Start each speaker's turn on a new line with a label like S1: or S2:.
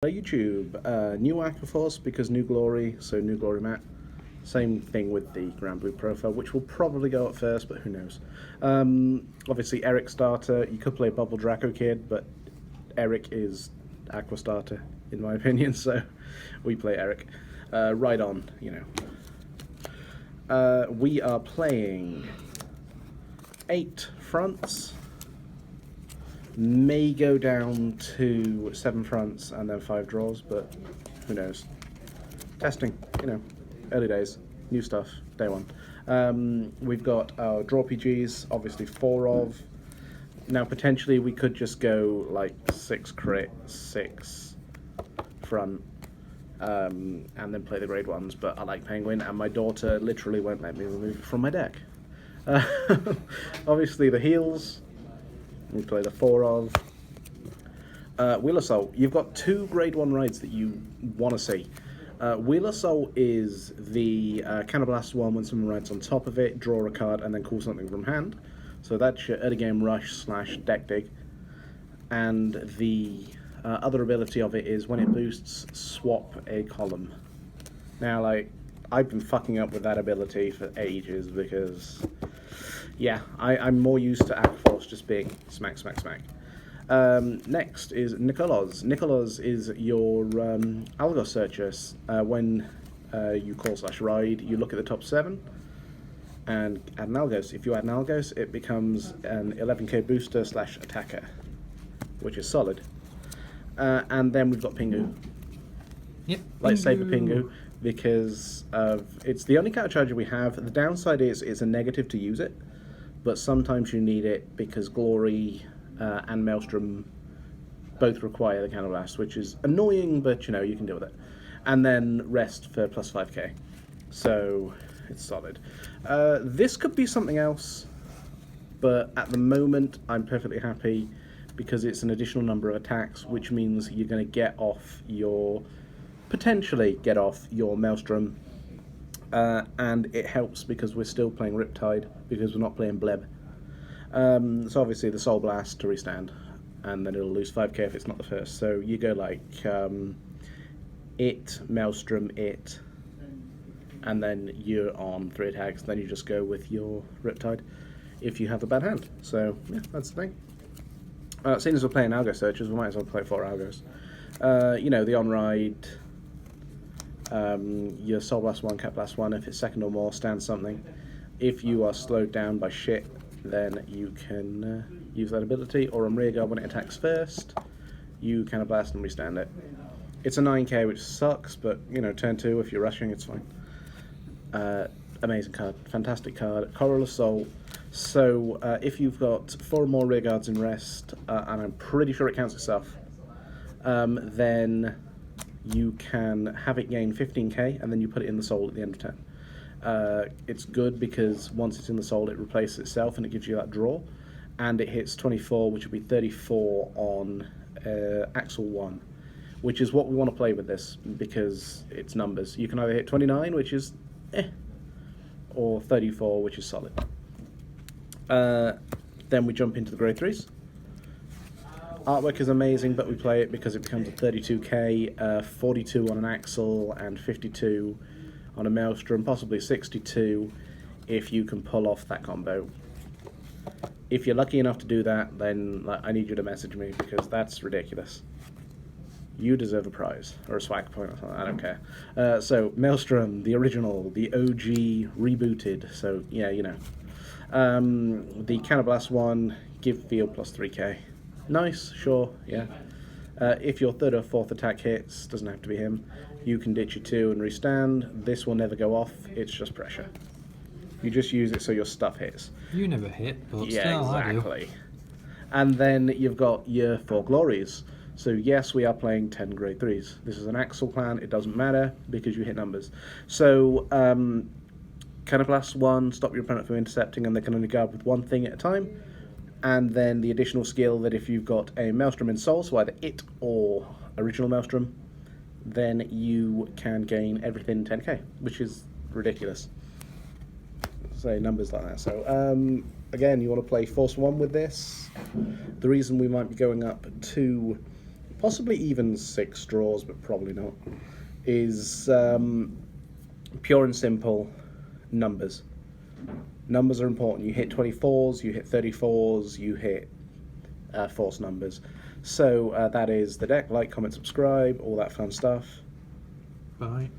S1: Hey YouTube, new Aqua Force because new glory, so new glory map. Same thing with the Grand Blue profile, which will probably go up first, but who knows. Obviously Eric starter, you could play Bubble Draco Kid, but Eric is Aqua starter, in my opinion, so we play Eric. Right on, you know. We are playing 8 fronts. May go down to 7 fronts and then 5 draws, but who knows. Testing, you know, early days, new stuff, day one. We've got our draw PGs, obviously 4 of. Now potentially we could just go like 6 crit, 6 front, and then play the grade ones, but I like Penguin and my daughter literally won't let me remove it from my deck. Obviously the heals. We play the 4 of. Wheel Assault. You've got 2 grade 1 raids that you want to see. Wheel Assault is the Cannoblast one when someone rides on top of it, draw a card, and then call something from hand. So that's your early game rush / deck dig. And the other ability of it is when it boosts, swap a column. Now, like, I've been fucking up with that ability for ages because, yeah, I'm more used to Aqua Force just being smack, smack, smack. Next is Nicholas. Nicholas is your Algo Searcher. When you call / ride, you look at the top 7 and add an Algos. If you add an Algos, it becomes an 11k booster / attacker, which is solid. And then we've got Pingu.
S2: Yep.
S1: Lightsaber Pingu, because it's the only countercharger we have. The downside is it's a negative to use it, but sometimes you need it because Glory and Maelstrom both require the Cannoblast, which is annoying, but you know, you can deal with it. And then Rest for plus 5k, so it's solid. This could be something else, but at the moment I'm perfectly happy because it's an additional number of attacks, which means you're going to get off your, potentially get off your Maelstrom, and it helps because we're still playing Riptide because we're not playing Bleb. So obviously the Soul Blast to restand, and then it'll lose 5k if it's not the first. So you go like it, Maelstrom, it, and then you're on 3 attacks. Then you just go with your Riptide if you have a bad hand. So yeah, that's the thing. Seeing as we're playing Algo Searchers, we might as well play 4 Algos. You know, the on-ride, your Soul Blast 1, Cat Blast 1, if it's second or more, stand something. If you are slowed down by shit, then you can use that ability, or on Rearguard when it attacks first, you kind of blast and restand it. It's a 9k, which sucks, but you know, turn 2, if you're rushing, it's fine. Amazing card, fantastic card. Corel Assault. So if you've got 4 or more Rearguards in Rest, and I'm pretty sure it counts itself, then you can have it gain 15k, and then you put it in the Soul at the end of turn. It's good because once it's in the Soul, it replaces itself and it gives you that draw, and it hits 24, which will be 34 on Axle 1, which is what we want to play with this because it's numbers. You can either hit 29, which is or 34, which is solid. Then we jump into the grade 3s. Artwork is amazing, but we play it because it becomes a 32k, 42 on an Axle, and 52 on a Maelstrom, possibly 62 if you can pull off that combo. If you're lucky enough to do that, then I need you to message me because that's ridiculous. You deserve a prize, or a swag point or something, I don't care. So, Maelstrom, the original, the OG rebooted, so yeah, you know. The Cannoblast one, give field plus 3k. Nice, sure, yeah. If your 3rd or 4th attack hits, doesn't have to be him, you can ditch your 2 and restand. This will never go off, it's just pressure. You just use it so your stuff hits.
S2: You never hit, but
S1: yeah,
S2: still
S1: exactly.
S2: I do.
S1: And then you've got your 4 glories. So yes, we are playing 10 grade 3s. This is an Axle clan, it doesn't matter because you hit numbers. So, Cannoblast 1, stop your opponent from intercepting, and they can only guard with 1 thing at a time. And then the additional skill that if you've got a Maelstrom in Soul, so either it or original Maelstrom, then you can gain everything 10k, which is ridiculous. Say numbers like that. So again, you want to play Force 1 with this. The reason we might be going up to possibly even 6 draws, but probably not, is pure and simple numbers. Numbers are important. You hit 24s, you hit 34s, you hit force numbers. So that is the deck. Like, comment, subscribe, all that fun stuff.
S2: Bye.